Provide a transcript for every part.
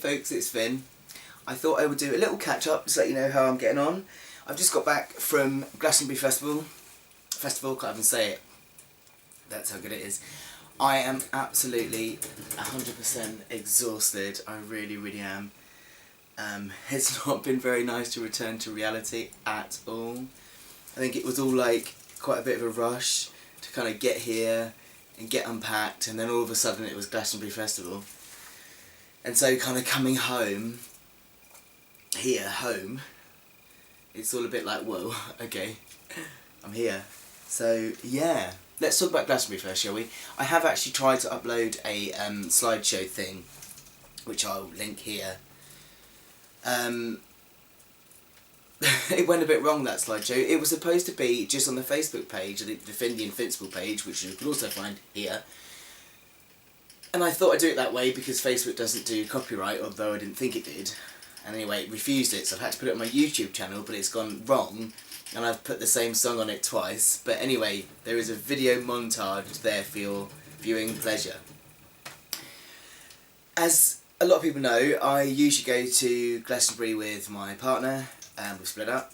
folks, it's Finn. I thought I would do a little catch up to let you know how I'm getting on. I've just got back from Glastonbury Festival, can't even say it, that's how good it is. I am absolutely 100% exhausted, I really am. It's not been very nice to return to reality at all. I think it was all like quite a bit of a rush to kind of get here and get unpacked, and then all of a sudden it was Glastonbury Festival. And so kind of coming home, it's all a bit like, whoa, okay, I'm here. So yeah, let's talk about Glastonbury first, shall we? I have actually tried to upload a slideshow thing, which I'll link here. It went a bit wrong, that slideshow. It was supposed to be just on the Facebook page, the FinnTheInfinncible page, which you can also find here. And I thought I'd do it that way because Facebook doesn't do copyright, although I didn't think it did. And anyway, it refused it, so I've had to put it on my YouTube channel, but it's gone wrong, and I've put the same song on it twice. But anyway, there is a video montage there for your viewing pleasure. As a lot of people know, I usually go to Glastonbury with my partner, and we've split up.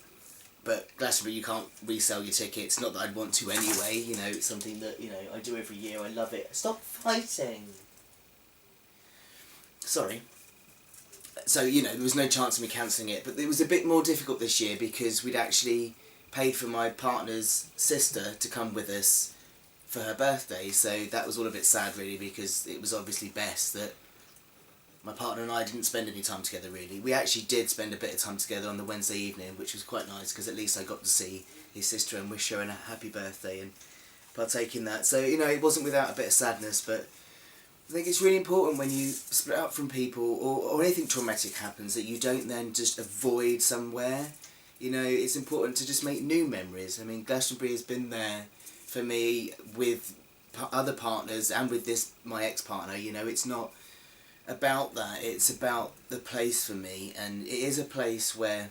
But Glastonbury, you can't resell your tickets, not that I'd want to anyway, you know, it's something that, you know, I do every year, I love it. Stop fighting! Sorry. So, you know, there was no chance of me cancelling it, but it was a bit more difficult this year because we'd actually paid for my partner's sister to come with us for her birthday, so that was all a bit sad really, because it was obviously best that my partner and I didn't spend any time together really. We actually did spend a bit of time together on the Wednesday evening, which was quite nice because at least I got to see his sister and wish her a happy birthday and partake in that. So, you know, it wasn't without a bit of sadness, but I think it's really important when you split up from people or anything traumatic happens that you don't then just avoid somewhere. You know, it's important to just make new memories. I mean, Glastonbury has been there for me with other partners and with this, my ex-partner. You know, it's not about that, it's about the place for me, and it is a place where,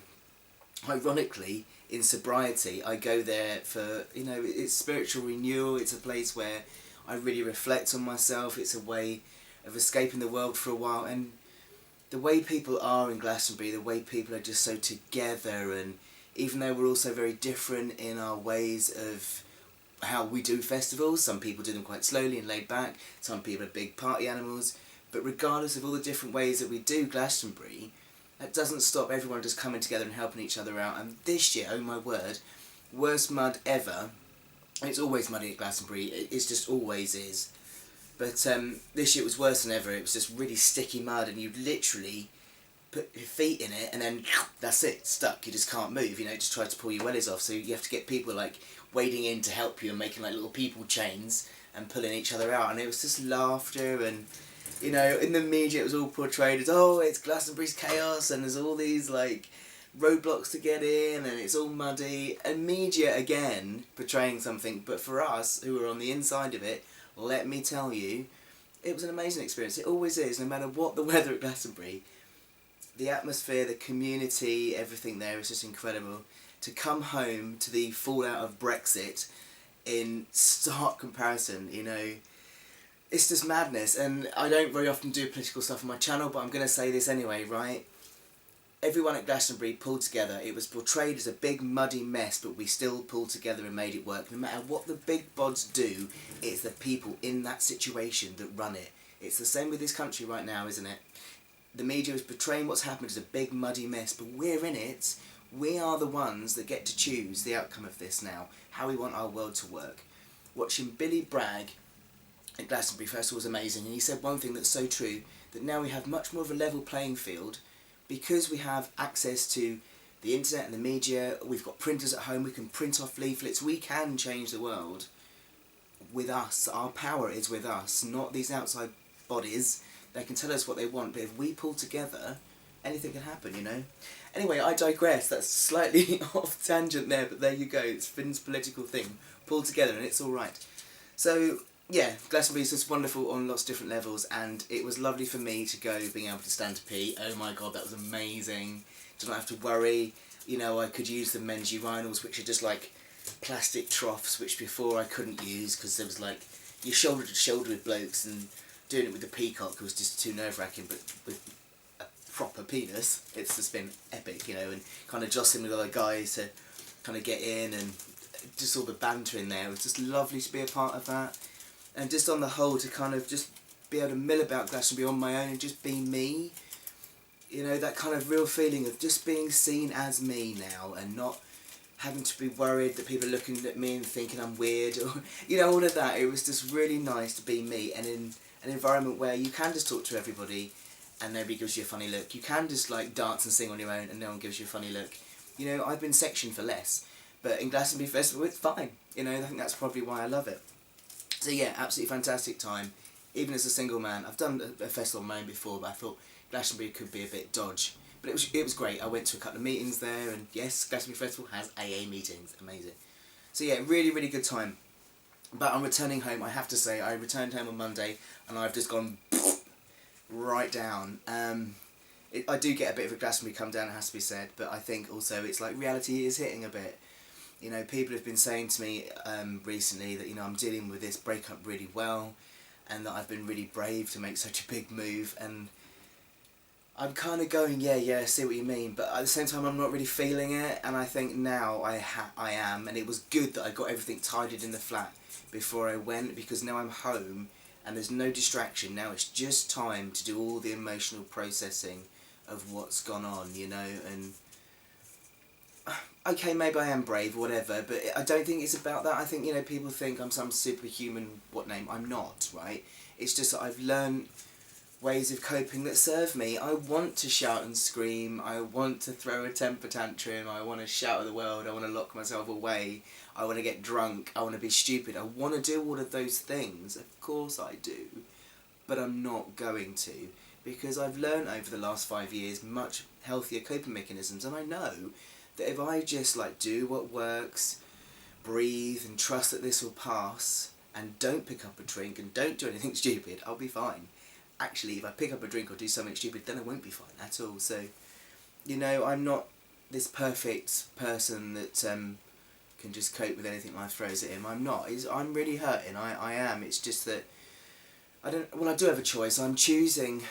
ironically, in sobriety, I go there for, you know, it's spiritual renewal, it's a place where I really reflect on myself, it's a way of escaping the world for a while, and the way people are in Glastonbury, the way people are just so together, and even though we're also very different in our ways of how we do festivals, some people do them quite slowly and laid back, some people are big party animals, but regardless of all the different ways that we do Glastonbury, that doesn't stop everyone just coming together and helping each other out. And this year, oh my word, worst mud ever. It's always muddy at Glastonbury, it just always is. But this year it was worse than ever. It was just really sticky mud, and you literally put your feet in it and then that's it, stuck. You just can't move, you know, it just tries to pull your wellies off. So you have to get people like wading in to help you and making like little people chains and pulling each other out. And it was just laughter, and you know, in the media it was all portrayed as, oh, it's Glastonbury's chaos and there's all these like roadblocks to get in and it's all muddy, and media again portraying something, but for us who were on the inside of it, let me tell you, it was an amazing experience. It always is, no matter what the weather at Glastonbury. The atmosphere, the community, everything there is just incredible. To come home to the fallout of Brexit in stark comparison, you know, it's just madness. And I don't very often do political stuff on my channel, but I'm going to say this anyway, right? Everyone at Glastonbury pulled together. It was portrayed as a big muddy mess, but we still pulled together and made it work. No matter what the big bods do, it's the people in that situation that run it. It's the same with this country right now, isn't it? The media is portraying what's happened as a big muddy mess, but we're in it. We are the ones that get to choose the outcome of this now, how we want our world to work. Watching Billy brag at Glastonbury Festival was amazing, and he said one thing that's so true, that now we have much more of a level playing field because we have access to the internet and the media. We've got printers at home, we can print off leaflets, we can change the world with us. Our power is with us, not these outside bodies. They can tell us what they want, but if we pull together, anything can happen, you know? Anyway, I digress, that's slightly off tangent there, but there you go, it's Finn's political thing. Pull together and it's alright. So, yeah, Glastonbury is just wonderful on lots of different levels, and it was lovely for me to go being able to stand to pee. Oh my god, that was amazing. Did not have to worry. You know, I could use the men's urinals, which are just like plastic troughs, which before I couldn't use because there was like, you're shoulder to shoulder with blokes, and doing it with the peacock was just too nerve-wracking, but with a proper penis. It's just been epic, you know, and kind of jostling with other guys to kind of get in, and just all the banter in there. It was just lovely to be a part of that, and just on the whole to kind of just be able to mill about Glastonbury on my own and just be me. You know, that kind of real feeling of just being seen as me now, and not having to be worried that people are looking at me and thinking I'm weird, or, you know, all of that. It was just really nice to be me, and in an environment where you can just talk to everybody and nobody gives you a funny look. You can just like dance and sing on your own and no one gives you a funny look. You know, I've been sectioned for less, but in Glastonbury Festival it's fine. You know, I think that's probably why I love it. So yeah, absolutely fantastic time. Even as a single man, I've done a festival on my own before, but I thought Glastonbury could be a bit dodge. But it was great. I went to a couple of meetings there, and yes, Glastonbury Festival has AA meetings. Amazing. So yeah, really, really good time. But on returning home, I have to say, I returned home on Monday, and I've just gone right down. I do get a bit of a Glastonbury come down, it has to be said, but I think also it's like reality is hitting a bit. You know, people have been saying to me recently that, you know, I'm dealing with this breakup really well, and that I've been really brave to make such a big move, and I'm kind of going, yeah, I see what you mean, but at the same time I'm not really feeling it, and I think now I am, and it was good that I got everything tidied in the flat before I went, because now I'm home, and there's no distraction. Now it's just time to do all the emotional processing of what's gone on, you know, and okay, maybe I am brave or whatever, but I don't think it's about that. I think, you know, people think I'm some superhuman I'm not, right? It's just that I've learned ways of coping that serve me. I want to shout and scream, I want to throw a temper tantrum, I want to shout at the world, I want to lock myself away, I want to get drunk, I want to be stupid, I want to do all of those things, of course I do, but I'm not going to, because I've learned over the last 5 years much healthier coping mechanisms, and I know that if I just like do what works, breathe and trust that this will pass, and don't pick up a drink and don't do anything stupid, I'll be fine. Actually, if I pick up a drink or do something stupid, then I won't be fine at all. So, you know, I'm not this perfect person that can just cope with anything life throws at him. I'm not. I'm really hurting. I am. It's just that I do have a choice. I'm choosing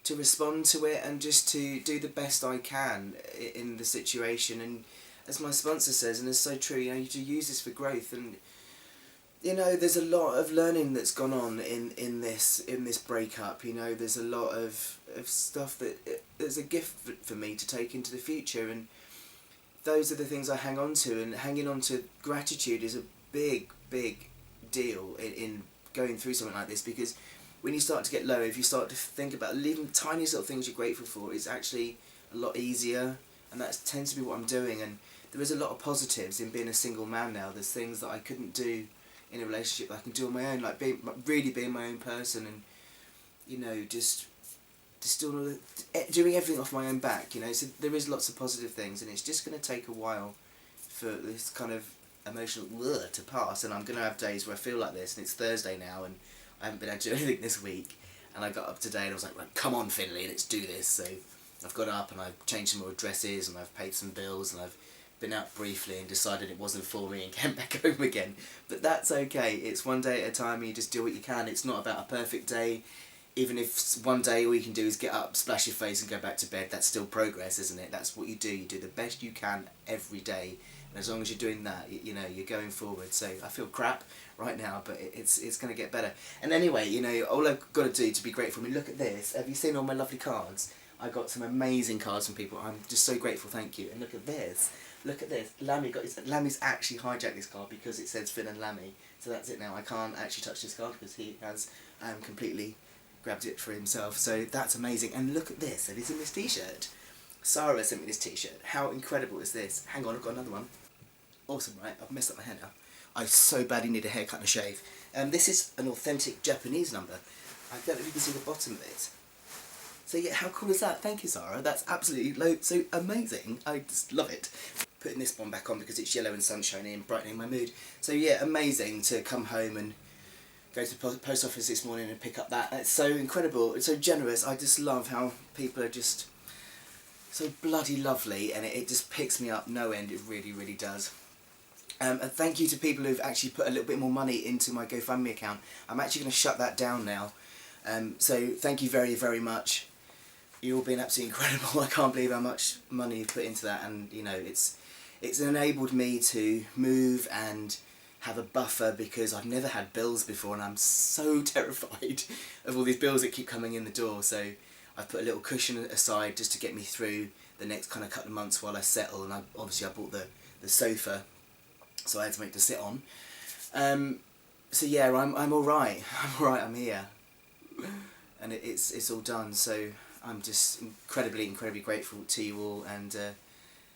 to respond to it and just to do the best I can in the situation. And as my sponsor says, and it's so true, you know, you use this for growth. And you know, there's a lot of learning that's gone on in this breakup. You know, there's a lot of stuff that there's a gift for me to take into the future, and those are the things I hang on to. And hanging on to gratitude is a big deal in going through something like this, because when you start to get low, if you start to think about leaving the tiniest little things you're grateful for, it's actually a lot easier, and that tends to be what I'm doing. And there is a lot of positives in being a single man now. There's things that I couldn't do in a relationship that I can do on my own, like really being my own person, and you know, just doing everything off my own back, you know. So there is lots of positive things, and it's just going to take a while for this kind of emotional to pass. And I'm going to have days where I feel like this, and it's Thursday now, and I haven't been able to do anything this week, and I got up today and I was like, right, come on Finley, let's do this. So I've got up and I've changed some more dresses, and I've paid some bills, and I've been out briefly and decided it wasn't for me and came back home again. But that's okay. It's one day at a time, and you just do what you can. It's not about a perfect day. Even if one day all you can do is get up, splash your face and go back to bed, that's still progress, isn't it? That's what you do. You do the best you can every day. And as long as you're doing that, you know, you're going forward. So I feel crap right now, but it's going to get better. And anyway, you know, all I've got to do to be grateful, I mean, look at this. Have you seen all my lovely cards? I got some amazing cards from people. I'm just so grateful, thank you. And look at this. Look at this. Lammy's actually hijacked this card because it says Finn and Lammy. So that's it now. I can't actually touch this card because he has completely grabbed it for himself. So that's amazing. And look at this. Have you seen this t-shirt? Sarah sent me this t-shirt. How incredible is this? Hang on, I've got another one. Awesome, right? I've messed up my hair now. I so badly need a haircut and a shave. This is an authentic Japanese number. I don't know if you can see the bottom of it. So yeah, how cool is that? Thank you, Sarah. That's absolutely so amazing. I just love it. Putting this one back on because it's yellow and sunshiny and brightening my mood. So yeah, amazing to come home and go to the post office this morning and pick up that. It's so incredible. It's so generous. I just love how people are just so bloody lovely, and it just picks me up no end. It really, really does. And thank you to people who've actually put a little bit more money into my GoFundMe account. I'm actually going to shut that down now. So thank you very, very much. you've all been absolutely incredible. I can't believe how much money you've put into that, and you know, it's enabled me to move and have a buffer, because I've never had bills before and I'm so terrified of all these bills that keep coming in the door. So I've put a little cushion aside just to get me through the next kind of couple of months while I settle, and obviously I bought the sofa, so I had something to sit on. So yeah, I'm all right. I'm all right. I'm here, and it's all done. So I'm just incredibly grateful to you all, and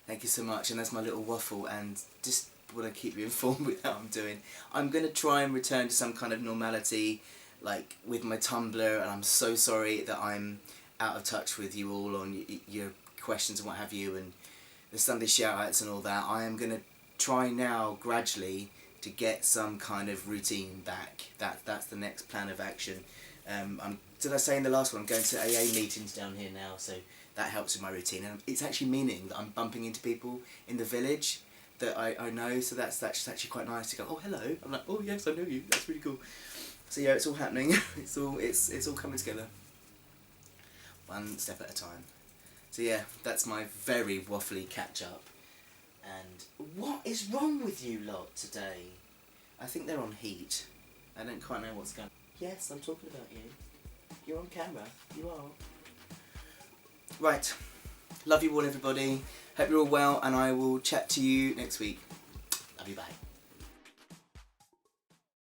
thank you so much. And that's my little waffle, and just want to keep you informed with how I'm doing. I'm going to try and return to some kind of normality, like with my Tumblr, and I'm so sorry that I'm out of touch with you all on your questions and what have you, and the Sunday shout-outs and all that. I am going to try now, gradually, to get some kind of routine back. That's the next plan of action. Did I say in the last one, I'm going to AA meetings down here now, so that helps with my routine. And it's actually meaning that I'm bumping into people in the village that I know, so that's actually quite nice to go, oh hello, I'm like, oh yes, I know you, that's really cool. So yeah, it's all happening. it's all coming together, one step at a time. So yeah, that's my very waffly catch up. And what is wrong with you lot today? I think they're on heat. I don't quite know what's going on. Yes, I'm talking about you. You're on camera. You are. Right. Love you all, everybody. Hope you're all well, and I will chat to you next week. Love you, bye.